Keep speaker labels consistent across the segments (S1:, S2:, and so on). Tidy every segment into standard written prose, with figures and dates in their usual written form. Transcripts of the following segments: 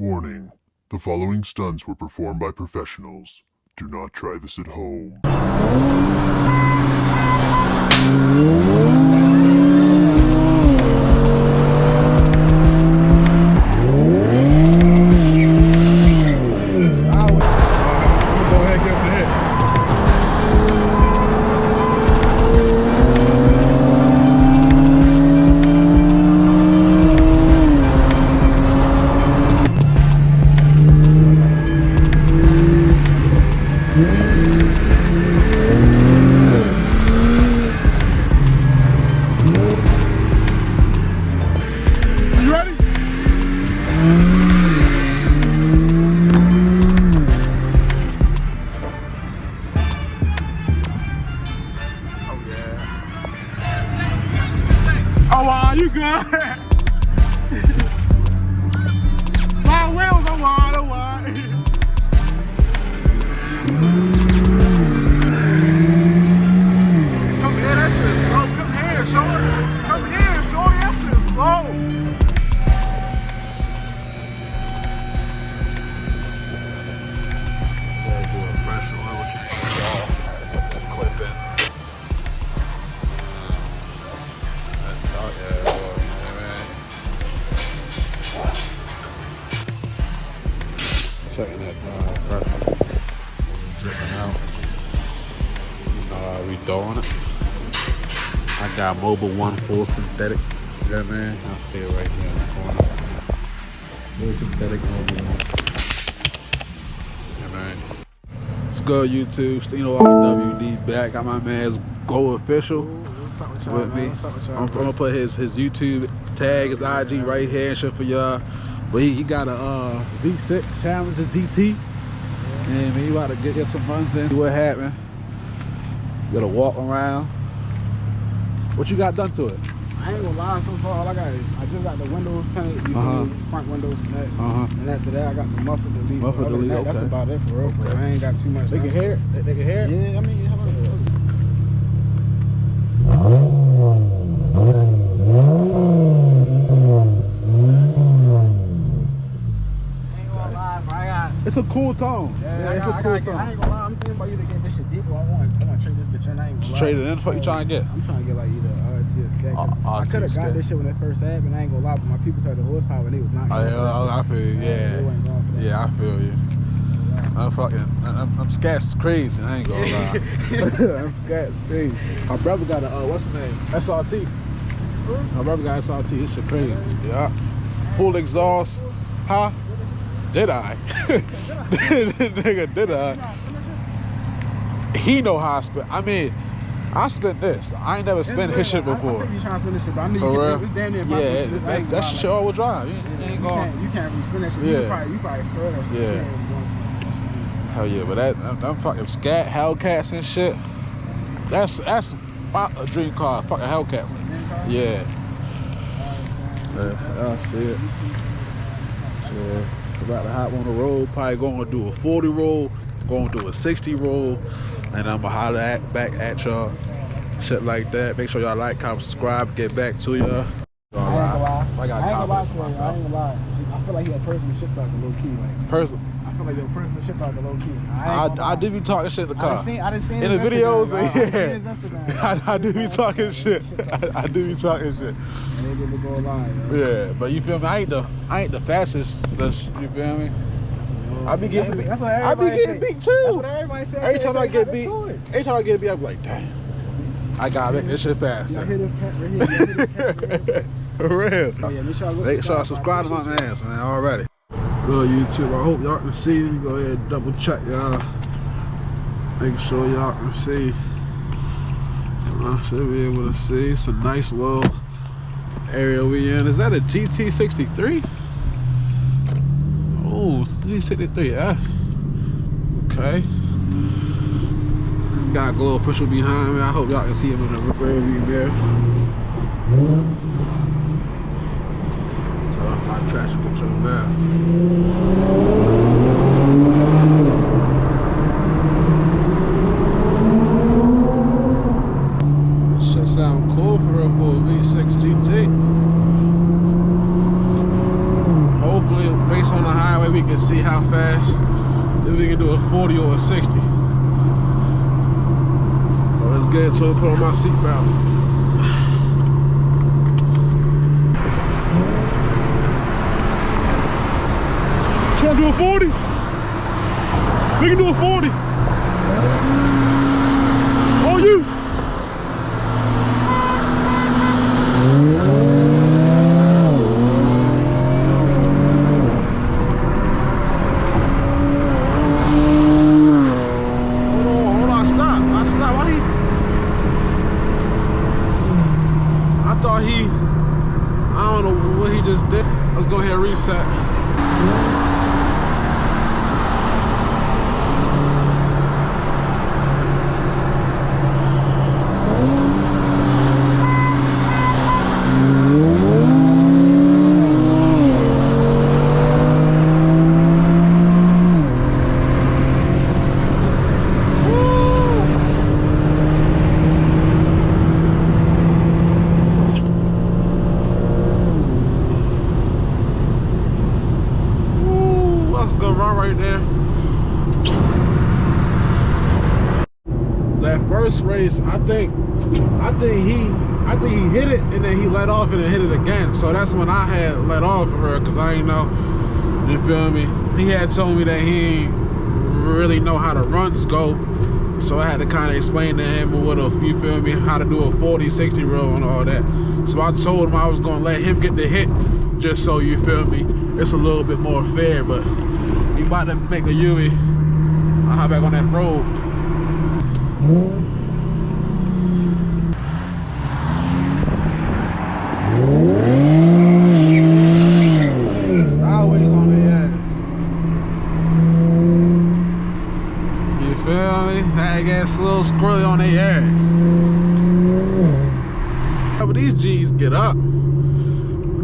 S1: Warning, the following stunts were performed by professionals. Do not try this at home.
S2: Oh wow, you good? My wheels are wide, oh wide. Come here, that shit's slow. Come here, shorty. Come here, shorty, that shit's slow.
S3: Gotta do a fresh one, what you think, y'all? Put this clip in. Checking that pressure. Dripping out. You know how we doing it. I got Mobile 1 full synthetic. Yeah, man. I see it right here in the corner. Full synthetic Mobile 1. Yeah, man. What's good, YouTube? Stino RWD back. Got my man's Go Official with me. I'm gonna put his YouTube tag, his IG right here and shit for y'all. But he got a V6 Challenger GT. And man, you about to get some runs in. See what happened. You gotta walk around. What you got done to it?
S2: I ain't gonna lie, so far all I got is I just got the windows tinted, front windows tint, and after that I got the muffler delete.
S3: Muffler delete, okay.
S2: That's about it for real. I ain't got too much.
S3: They can hear it? They can hear it?
S2: Yeah, I mean, how about it?
S3: It's a cool tone.
S2: Yeah,
S3: it's a cool tone.
S2: I ain't gonna lie, I'm thinking about either getting this shit deeper or I want to trade this bitch in. I ain't gonna lie.
S3: Trade it in? What you trying to get?
S2: I'm trying to get like either RT or Scat. I could have got this shit when it first happened, I ain't gonna lie, but my people started the horsepower and they was not going for
S3: I feel you, yeah. Yeah, I feel you. I'm Scat's crazy, I ain't gonna lie.
S2: I'm Scat's crazy.
S3: My brother got a, what's the name? SRT. My brother got SRT, this shit crazy. Yeah. Full exhaust. Huh? Did I? Nigga, did I? He know how I spin. I mean, I spent this. I ain't never spent his shit before.
S2: I think you trying to spin this shit, but I knew
S3: for real?
S2: It's damn near
S3: impossible. That shit all will drive. You
S2: can't really spin that shit.
S3: Yeah.
S2: You probably swear that shit.
S3: Yeah. Hell yeah, but them fucking Scat Hellcats and shit. That's a dream car. Fucking Hellcat. Yeah. I see it. Yeah. About to hop on the road, probably going to do a 40 roll, going to do a 60 roll, and I'm going to holler back at y'all. Shit like that. Make sure y'all like, comment, subscribe, get back to y'all.
S2: I ain't gonna lie.
S3: I ain't gonna lie.
S2: I feel like he a person shit talking low key. Like, I feel like you're a person shit talking low key. I
S3: do be talking shit in the car.
S2: I done seen
S3: in the videos,
S2: yeah.
S3: I do be talking shit. I do be talking shit.
S2: And they didn't go live.
S3: Yeah, but you feel me? I ain't the fastest. You feel me? I be getting beat. I be getting beat too.
S2: That's what everybody says.
S3: Every time I get beat, I be like, damn. I gotta make this shit faster.
S2: Y'all hear this cat right here?
S3: For real.
S2: Oh, yeah,
S3: make sure I subscribe to my ass, man, already. Good YouTube, I hope y'all can see. Let me go ahead and double check y'all. Make sure y'all can see. I should be able to see. It's a nice little area we in. Is that a GT63? Oh, GT63S. Okay. Got a glow official behind me. I hope y'all can see him in the rear view mirror. So my traction control now. Should sound cool for a V6 GT. Hopefully, based on the highway. way we can see how fast, if we can do a 40 or a 60. So let's get into it, put on my seatbelt. Trying to do a 40? We can do a 40. On you. Hold on, stop. Why he? I thought he, I don't know what he just did. Let's go ahead and reset. Race, I think he hit it and then he let off and then hit it again. So that's when I had let off for her, because I ain't know, you feel me? He had told me that he ain't really know how the runs go, so I had to kind of explain to him what a, you feel me, how to do a 40-60 roll and all that. So I told him I was gonna let him get the hit, just so, you feel me, it's a little bit more fair. But he about to make a U-turn. I'll hop back on that road. A little squirrely on their ass. But these G's get up.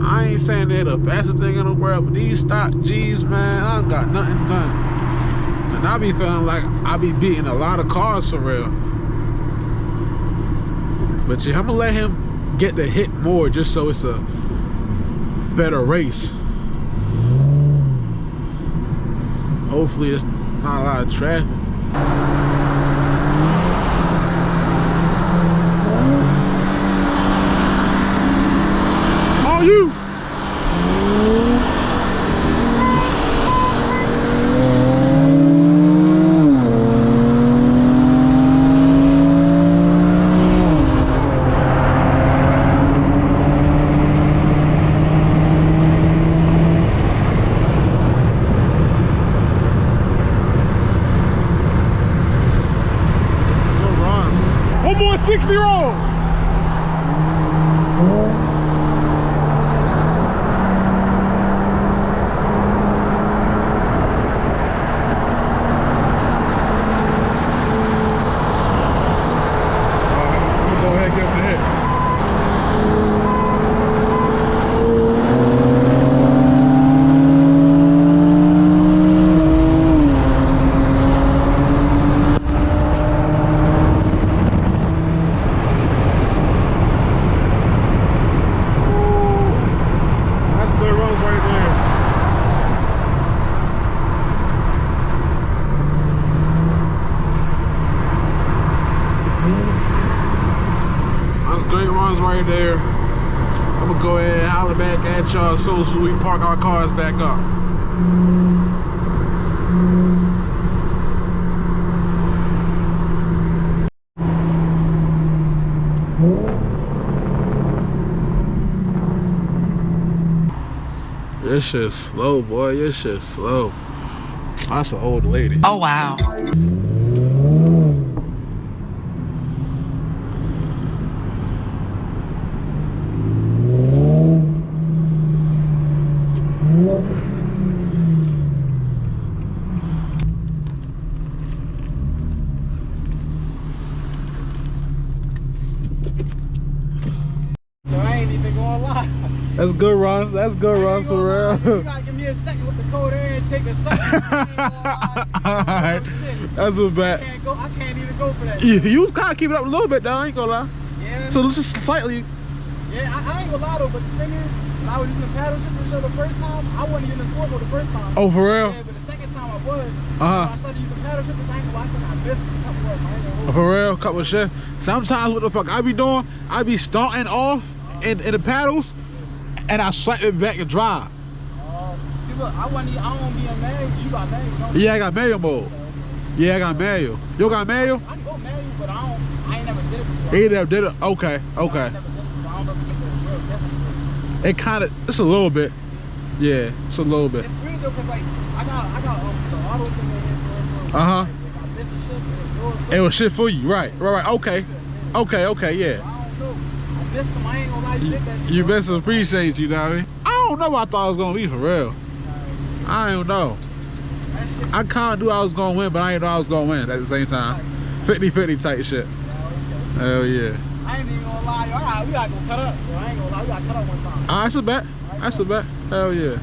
S3: I ain't saying they're the fastest thing in the world, but these stock G's, man, I got nothing done. And I be feeling like I be beating a lot of cars for real. But yeah, I'm gonna let him get the hit more, just so it's a better race. Hopefully it's not a lot of traffic. You. One more 60 roll. Right there. I'm gonna go ahead and holler back at y'all as soon as we park our cars back up. This shit's slow, boy. This shit's slow. That's an old lady.
S4: Oh, wow.
S3: That's good runs. That's good runs for real.
S2: You gotta give me a second with the cold air and take a second.
S3: Alright. That's a bet.
S2: I can't even go for that.
S3: You was kind of keeping up a little bit though, I ain't gonna lie.
S2: Yeah.
S3: So let's just slightly.
S2: Yeah, I ain't gonna lie though, but the thing is, when I was using paddle shift for sure the first time, I wasn't even in sport mode the first time.
S3: Oh, for real?
S2: Yeah, but the second time I was. When I started using paddle shift, I ain't gonna lie, I missed a couple of them.
S3: For real? Couple of shit. Sometimes what the fuck I be doing, I be starting off in the paddles, and I swipe it back and drive.
S2: See, look, I don't be in manual. You got manual, don't you?
S3: Yeah, I got manual mode. Yeah, I got manual. You got manual?
S2: I can go manual, but I ain't never did it before.
S3: You never did it? Okay, okay.
S2: I never did it before. I don't know if it's a real difference.
S3: It kind of, it's a little bit. Yeah, it's a little bit.
S2: It's weird though, cause like I got the auto thing in here for
S3: Uh-huh.
S2: like, if I miss a shit,
S3: It was shit for you, right? Right. Okay, okay, yeah.
S2: I don't know. I missed them. I ain't gonna lie, you did that shit.
S3: You best appreciate you, know what I mean? I don't know what I thought it was gonna be for real. I don't know.
S2: That shit.
S3: I kinda knew I was gonna win, but I didn't know I was gonna win at the same time. 50-50 type shit. Hell yeah.
S2: I ain't even gonna lie. All right, we gotta go cut up. Bro. I ain't gonna lie. We gotta cut up one time.
S3: That's a bet. That's a bet. Hell yeah.